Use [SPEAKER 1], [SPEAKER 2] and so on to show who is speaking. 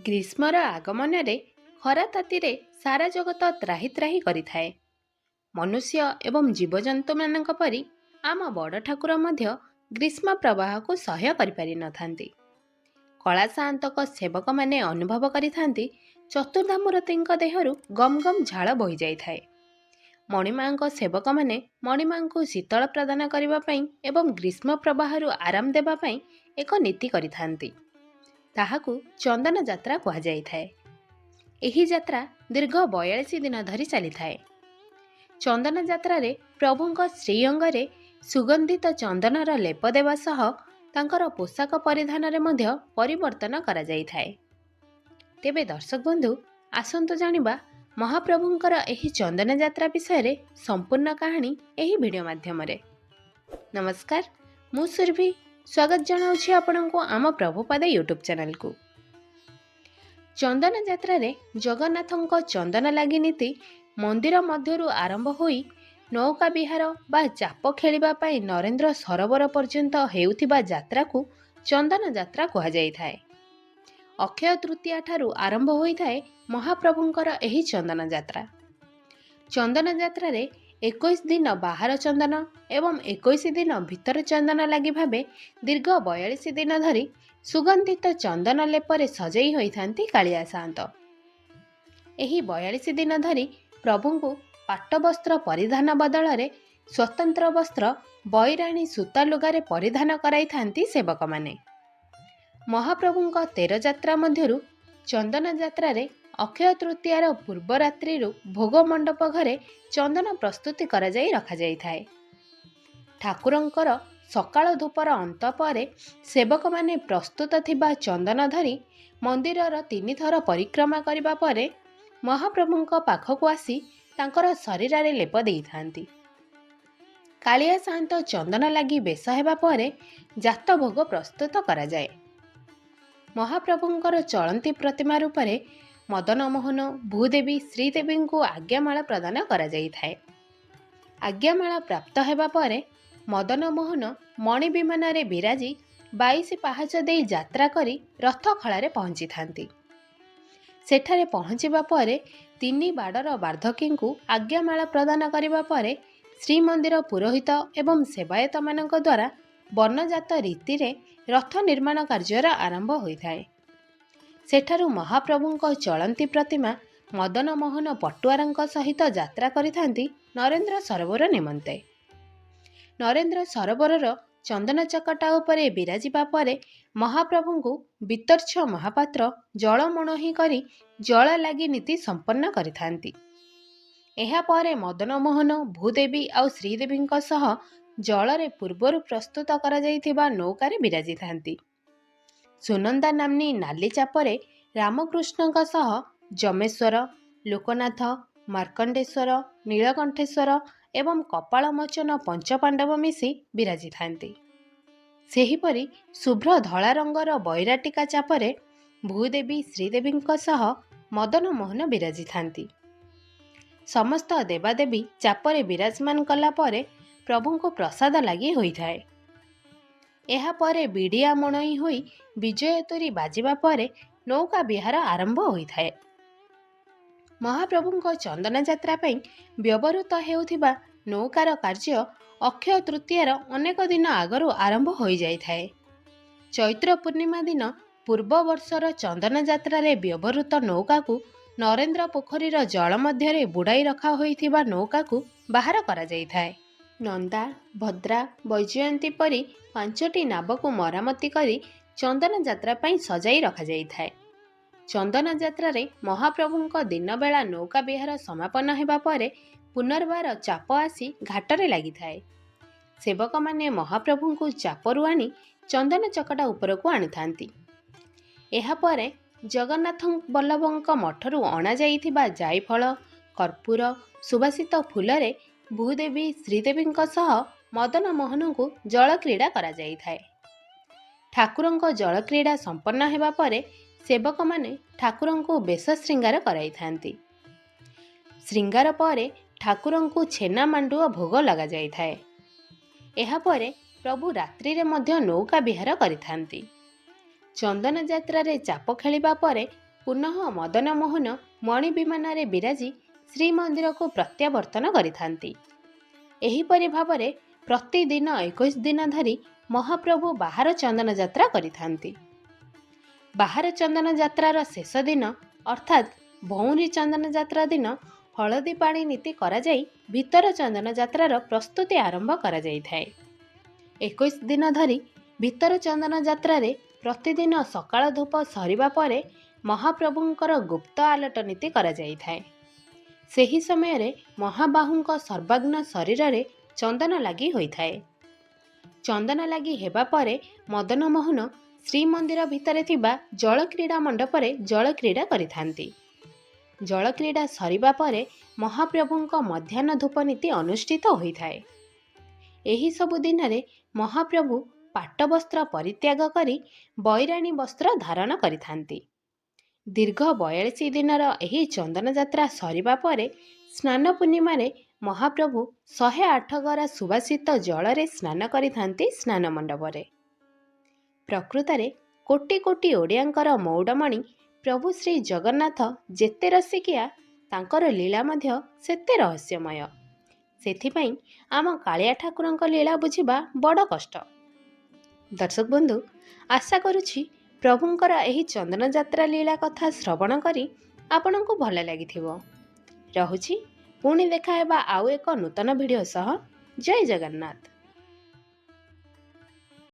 [SPEAKER 1] ଗ୍ରୀଷ୍ମର ଆଗମନରେ ଖରା ତାତିରେ ସାରା ଜଗତ ତ୍ରାହି ତ୍ରାହି କରିଥାଏ। ମନୁଷ୍ୟ ଏବଂ ଜୀବଜନ୍ତୁମାନଙ୍କ ପରି ଆମ ବଡ଼ ଠାକୁର ମଧ୍ୟ ଗ୍ରୀଷ୍ମ ପ୍ରବାହକୁ ସହ୍ୟ କରିପାରିନଥାନ୍ତି। କଳାସାଆନ୍ତକ ସେବକମାନେ ଅନୁଭବ କରିଥାନ୍ତି ଚତୁର୍ଦ୍ଧାମୂର୍ତ୍ତିଙ୍କ ଦେହରୁ ଗମ୍ ଗମ୍ ଝାଳ ବୋହିଯାଇଥାଏ। ମଣିମାଙ୍କ ସେବକମାନେ ମଣିମାଙ୍କୁ ଶୀତଳ ପ୍ରଦାନ କରିବା ପାଇଁ ଏବଂ ଗ୍ରୀଷ୍ମ ପ୍ରବାହରୁ ଆରାମ ଦେବା ପାଇଁ ଏକ ନୀତି କରିଥାନ୍ତି। ତାହାକୁ ଚନ୍ଦନ ଯାତ୍ରା କୁହାଯାଇଥାଏ। ଏହି ଯାତ୍ରା ଦୀର୍ଘ 42 ଦିନ ଧରି ଚାଲିଥାଏ। ଚନ୍ଦନ ଯାତ୍ରାରେ ପ୍ରଭୁଙ୍କ ଶ୍ରୀଅଙ୍ଗରେ ସୁଗନ୍ଧିତ ଚନ୍ଦନର ଲେପ ଦେବା ସହ ତାଙ୍କର ପୋଷାକ ପରିଧାନରେ ମଧ୍ୟ ପରିବର୍ତ୍ତନ କରାଯାଇଥାଏ। ତେବେ ଦର୍ଶକ ବନ୍ଧୁ, ଆସନ୍ତୁ ଜାଣିବା ମହାପ୍ରଭୁଙ୍କର ଏହି ଚନ୍ଦନ ଯାତ୍ରା ବିଷୟରେ ସମ୍ପୂର୍ଣ୍ଣ କାହାଣୀ ଏହି ଭିଡ଼ିଓ ମାଧ୍ୟମରେ। ନମସ୍କାର, ମୁଁ ସୁରଭି ସ୍ୱାଗତ ଜଣାଉଛି ଆପଣଙ୍କୁ ଆମ ପ୍ରଭୁପାଦ ୟୁଟ୍ୟୁବ୍ ଚ୍ୟାନେଲକୁ। ଚନ୍ଦନ ଯାତ୍ରାରେ ଜଗନ୍ନାଥଙ୍କ ଚନ୍ଦନ ଲାଗି ନୀତି ମନ୍ଦିର ମଧ୍ୟରୁ ଆରମ୍ଭ ହୋଇ ନୌକା ବିହାର ବା ଚାପ ଖେଳିବା ପାଇଁ ନରେନ୍ଦ୍ର ସରୋବର ପର୍ଯ୍ୟନ୍ତ ହେଉଥିବା ଯାତ୍ରାକୁ ଚନ୍ଦନ ଯାତ୍ରା କୁହାଯାଇଥାଏ। ଅକ୍ଷୟ ତୃତୀୟା ଠାରୁ ଆରମ୍ଭ ହୋଇଥାଏ ମହାପ୍ରଭୁଙ୍କର ଏହି ଚନ୍ଦନ ଯାତ୍ରା। ଚନ୍ଦନ ଯାତ୍ରାରେ 21 ଦିନ ବାହାର ଚନ୍ଦନ ଏବଂ 21 ଦିନ ଭିତର ଚନ୍ଦନ ଲାଗି ଭାବେ ଦୀର୍ଘ 42 ଦିନ ଧରି ସୁଗନ୍ଧିତ ଚନ୍ଦନ ଲେପରେ ସଜେଇ ହୋଇଥାନ୍ତି କାଳିଆ ସାଆନ୍ତ। ଏହି 42 ଦିନ ଧରି ପ୍ରଭୁଙ୍କୁ ପାଟ ବସ୍ତ୍ର ପରିଧାନ ବଦଳରେ ସ୍ୱତନ୍ତ୍ର ବସ୍ତ୍ର ବୈରାଣୀ ସୂତା ଲୁଗାରେ ପରିଧାନ କରାଇଥାନ୍ତି ସେବକମାନେ। ମହାପ୍ରଭୁଙ୍କ 13 ଯାତ୍ରା ମଧ୍ୟରୁ ଚନ୍ଦନ ଯାତ୍ରାରେ ଅକ୍ଷୟ ତୃତୀୟାର ପୂର୍ବ ରାତ୍ରିରୁ ଭୋଗ ମଣ୍ଡପ ଘରେ ଚନ୍ଦନ ପ୍ରସ୍ତୁତି କରାଯାଇ ରଖାଯାଇଥାଏ। ଠାକୁରଙ୍କର ସକାଳ ଧୂପର ଅନ୍ତ ପରେ ସେବକମାନେ ପ୍ରସ୍ତୁତ ଥିବା ଚନ୍ଦନ ଧରି ମନ୍ଦିରର 3 ଥର ପରିକ୍ରମା କରିବା ପରେ ମହାପ୍ରଭୁଙ୍କ ପାଖକୁ ଆସି ତାଙ୍କର ଶରୀରରେ ଲେପ ଦେଇଥାନ୍ତି। କାଳିଆ ସାଆନ୍ତ ଚନ୍ଦନ ଲାଗି ବେଶ ହେବା ପରେ ଜାତ ଭୋଗ ପ୍ରସ୍ତୁତ କରାଯାଏ। ମହାପ୍ରଭୁଙ୍କର ଚଳନ୍ତି ପ୍ରତିମା ରୂପରେ ମଦନମୋହନ, ଭୂଦେବୀ, ଶ୍ରୀଦେବୀଙ୍କୁ ଆଜ୍ଞାମାଳ ପ୍ରଦାନ କରାଯାଇଥାଏ। ଆଜ୍ଞାମାଳ ପ୍ରାପ୍ତ ହେବା ପରେ ମଦନମୋହନ ମଣି ବିମାନରେ ବିରାଜି 22 ପାହାଚ ଦେଇ ଯାତ୍ରା କରି ରଥ ଖଳାରେ ପହଞ୍ଚିଥାନ୍ତି। ସେଠାରେ ପହଞ୍ଚିବା ପରେ 3 ବାଡ଼ର ବାର୍ଦ୍ଧକୀଙ୍କୁ ଆଜ୍ଞାମାଳ ପ୍ରଦାନ କରିବା ପରେ ଶ୍ରୀମନ୍ଦିର ପୁରୋହିତ ଏବଂ ସେବାୟତମାନଙ୍କ ଦ୍ୱାରା ବର୍ଣ୍ଣଜାତ ରୀତିରେ ରଥ ନିର୍ମାଣ କାର୍ଯ୍ୟର ଆରମ୍ଭ ହୋଇଥାଏ। ସେଠାରୁ ମହାପ୍ରଭୁଙ୍କ ଚଳନ୍ତି ପ୍ରତିମା ମଦନମୋହନ ପଟୁଆରଙ୍କ ସହିତ ଯାତ୍ରା କରିଥାନ୍ତି ନରେନ୍ଦ୍ର ସରୋବର ନିମନ୍ତେ। ନରେନ୍ଦ୍ର ସରୋବରର ଚନ୍ଦନ ଚକଟା ଉପରେ ବିରାଜିବା ପରେ ମହାପ୍ରଭୁଙ୍କୁ ବିତର୍ଚ୍ଛ ମହାପାତ୍ର ଜଳମଣୋହି କରି ଜଳ ଲାଗି ନୀତି ସମ୍ପନ୍ନ କରିଥାନ୍ତି। ଏହାପରେ ମଦନମୋହନ, ଭୂଦେବୀ ଆଉ ଶ୍ରୀଦେବୀଙ୍କ ସହ ଜଳରେ ପୂର୍ବରୁ ପ୍ରସ୍ତୁତ କରାଯାଇଥିବା ନୌକାରେ ବିରାଜିଥାନ୍ତି। ସୁନନ୍ଦା ନାମ୍ନୀ ନାଲି ଚାପରେ ରାମକୃଷ୍ଣଙ୍କ ସହ ଯମେଶ୍ୱର, ଲୋକନାଥ, ମାର୍କଣ୍ଡେଶ୍ୱର, ନୀଳକଣ୍ଠେଶ୍ୱର ଏବଂ କପାଳମୋଚନ ପଞ୍ଚପାଣ୍ଡବ ମିଶି ବିରାଜିଥାନ୍ତି। ସେହିପରି ଶୁଭ୍ର ଧଳା ରଙ୍ଗର ବୈରାଟିକା ଚାପରେ ଭୂଦେବୀ ଶ୍ରୀଦେବୀଙ୍କ ସହ ମଦନମୋହନ ବିରାଜିଥାନ୍ତି। ସମସ୍ତ ଦେବାଦେବୀ ଚାପରେ ବିରାଜମାନ କଲା ପରେ ପ୍ରଭୁଙ୍କୁ ପ୍ରସାଦ ଲାଗି ହୋଇଥାଏ। ଏହାପରେ ବିଡ଼ିଆ ମଣୋହି ହୋଇ ବିଜୟ ତୁରୀ ବାଜିବା ପରେ ନୌକା ବିହାର ଆରମ୍ଭ ହୋଇଥାଏ। ମହାପ୍ରଭୁଙ୍କ ଚନ୍ଦନ ଯାତ୍ରା ପାଇଁ ବ୍ୟବହୃତ ହେଉଥିବା ନୌକାର କାର୍ଯ୍ୟ ଅକ୍ଷୟ ତୃତୀୟାର ଅନେକ ଦିନ ଆଗରୁ ଆରମ୍ଭ ହୋଇଯାଇଥାଏ। ଚୈତ୍ର ପୂର୍ଣ୍ଣିମା ଦିନ ପୂର୍ବ ବର୍ଷର ଚନ୍ଦନ ଯାତ୍ରାରେ ବ୍ୟବହୃତ ନୌକାକୁ ନରେନ୍ଦ୍ର ପୋଖରୀର ଜଳ ମଧ୍ୟରେ ବୁଡ଼ାଇ ରଖା ହୋଇଥିବା ନୌକାକୁ ବାହାର କରାଯାଇଥାଏ। ନନ୍ଦା, ଭଦ୍ରା, ବୈଜୟନ୍ତୀ ପରି 5ଟି ନାବକୁ ମରାମତି କରି ଚନ୍ଦନ ଯାତ୍ରା ପାଇଁ ସଜାଇ ରଖାଯାଇଥାଏ। ଚନ୍ଦନ ଯାତ୍ରାରେ ମହାପ୍ରଭୁଙ୍କ ଦିନବେଳା ନୌକା ବିହାର ସମାପନ ହେବା ପରେ ପୁନର୍ବାର ଚାପ ଆସି ଘାଟରେ ଲାଗିଥାଏ। ସେବକମାନେ ମହାପ୍ରଭୁଙ୍କୁ ଚାପରୁ ଆଣି ଚନ୍ଦନ ଚକଟା ଉପରକୁ ଆଣିଥାନ୍ତି। ଏହାପରେ ଜଗନ୍ନାଥ ବଲ୍ଲଭଙ୍କ ମଠରୁ ଅଣାଯାଇଥିବା ଜାଇଫଳ, କର୍ପୂର, ସୁବାସିତ ଫୁଲରେ ଭୂଦେବୀ ଶ୍ରୀଦେବୀଙ୍କ ସହ ମଦନମୋହନଙ୍କୁ ଜଳକ୍ରୀଡ଼ା କରାଯାଇଥାଏ। ଠାକୁରଙ୍କ ଜଳକ୍ରୀଡ଼ା ସମ୍ପନ୍ନ ହେବା ପରେ ସେବକମାନେ ଠାକୁରଙ୍କୁ ବେଶ ଶୃଙ୍ଗାର କରାଇଥାନ୍ତି। ଶୃଙ୍ଗାର ପରେ ଠାକୁରଙ୍କୁ ଛେନା ମାଣ୍ଡୁଅ ଭୋଗ ଲଗାଯାଇଥାଏ। ଏହାପରେ ପ୍ରଭୁ ରାତ୍ରିରେ ମଧ୍ୟ ନୌକା ବିହାର କରିଥାନ୍ତି। ଚନ୍ଦନ ଯାତ୍ରାରେ ଚାପ ଖେଳିବା ପରେ पुनः मदन मोहन मणि विमाନରେ ବିରାଜି ଶ୍ରୀମନ୍ଦିରକୁ ପ୍ରତ୍ୟାବର୍ତ୍ତନ କରିଥାନ୍ତି। ଏହିପରି ଭାବରେ ପ୍ରତିଦିନ 21 ଦିନ ଧରି ମହାପ୍ରଭୁ ବାହାର ଚନ୍ଦନ ଯାତ୍ରା କରିଥାନ୍ତି। ବାହାର ଚନ୍ଦନ ଯାତ୍ରାର ଶେଷ ଦିନ ଅର୍ଥାତ୍ ଭଉଁରୀ ଚନ୍ଦନ ଯାତ୍ରା ଦିନ ହଳଦୀ ପାଣି ନୀତି କରାଯାଇ ଭିତର ଚନ୍ଦନ ଯାତ୍ରାର ପ୍ରସ୍ତୁତି ଆରମ୍ଭ କରାଯାଇଥାଏ। 21 ଦିନ ଧରି ଭିତର ଚନ୍ଦନ ଯାତ୍ରାରେ ପ୍ରତିଦିନ ସକାଳ ଧୂପ ସରିବା ପରେ ମହାପ୍ରଭୁଙ୍କର ଗୁପ୍ତ ଆଲଟ ନୀତି କରାଯାଇଥାଏ। ସେହି ସମୟରେ ମହାବାହୁଙ୍କ ସର୍ବାଗ୍ନ ଶରୀରରେ ଚନ୍ଦନ ଲାଗି ହୋଇଥାଏ। ଚନ୍ଦନ ଲାଗି ହେବା ପରେ ମଦନ ମୋହନ ଶ୍ରୀମନ୍ଦିର ଭିତରେ ଥିବା ଜଳକ୍ରୀଡ଼ା ମଣ୍ଡପରେ ଜଳକ୍ରୀଡ଼ା କରିଥାନ୍ତି। ଜଳକ୍ରୀଡ଼ା ସରିବା ପରେ ମହାପ୍ରଭୁଙ୍କ ମଧ୍ୟାହ୍ନ ଧୂପ ନୀତି ଅନୁଷ୍ଠିତ ହୋଇଥାଏ। ଏହିସବୁ ଦିନରେ ମହାପ୍ରଭୁ ପାଟ ବସ୍ତ୍ର ପରିତ୍ୟାଗ କରି ବୈରାଣୀ ବସ୍ତ୍ର ଧାରଣ କରିଥାନ୍ତି। ଦୀର୍ଘ 42 ଦିନର ଏହି ଚନ୍ଦନ ଯାତ୍ରା ସରିବା ପରେ ସ୍ନାନ ପୂର୍ଣ୍ଣିମାରେ ମହାପ୍ରଭୁ 108 ଗରା ସୁବାସିତ ଜଳରେ ସ୍ନାନ କରିଥାନ୍ତି ସ୍ନାନ ମଣ୍ଡପରେ। ପ୍ରକୃତରେ କୋଟି କୋଟି ଓଡ଼ିଆଙ୍କର ମଉଡ଼ମଣି ପ୍ରଭୁ ଶ୍ରୀ ଜଗନ୍ନାଥ ଯେତେ ରସିକିଆ ତାଙ୍କର ଲୀଳା ମଧ୍ୟ ସେତେ ରହସ୍ୟମୟ। ସେଥିପାଇଁ ଆମ କାଳିଆ ଠାକୁରଙ୍କ ଲୀଳା ବୁଝିବା ବଡ଼ କଷ୍ଟ। ଦର୍ଶକ ବନ୍ଧୁ, ଆଶା କରୁଛି ପ୍ରଭୁଙ୍କର ଏହି ଚନ୍ଦନ ଯାତ୍ରା ଲୀଳା କଥା ଶ୍ରବଣ କରି ଆପଣଙ୍କୁ ଭଲ ଲାଗିଥିବ। ରହୁଛି, ପୁଣି ଦେଖା ହେବା ଆଉ ଏକ ନୂତନ ଭିଡ଼ିଓ ସହ। ଜୟ ଜଗନ୍ନାଥ।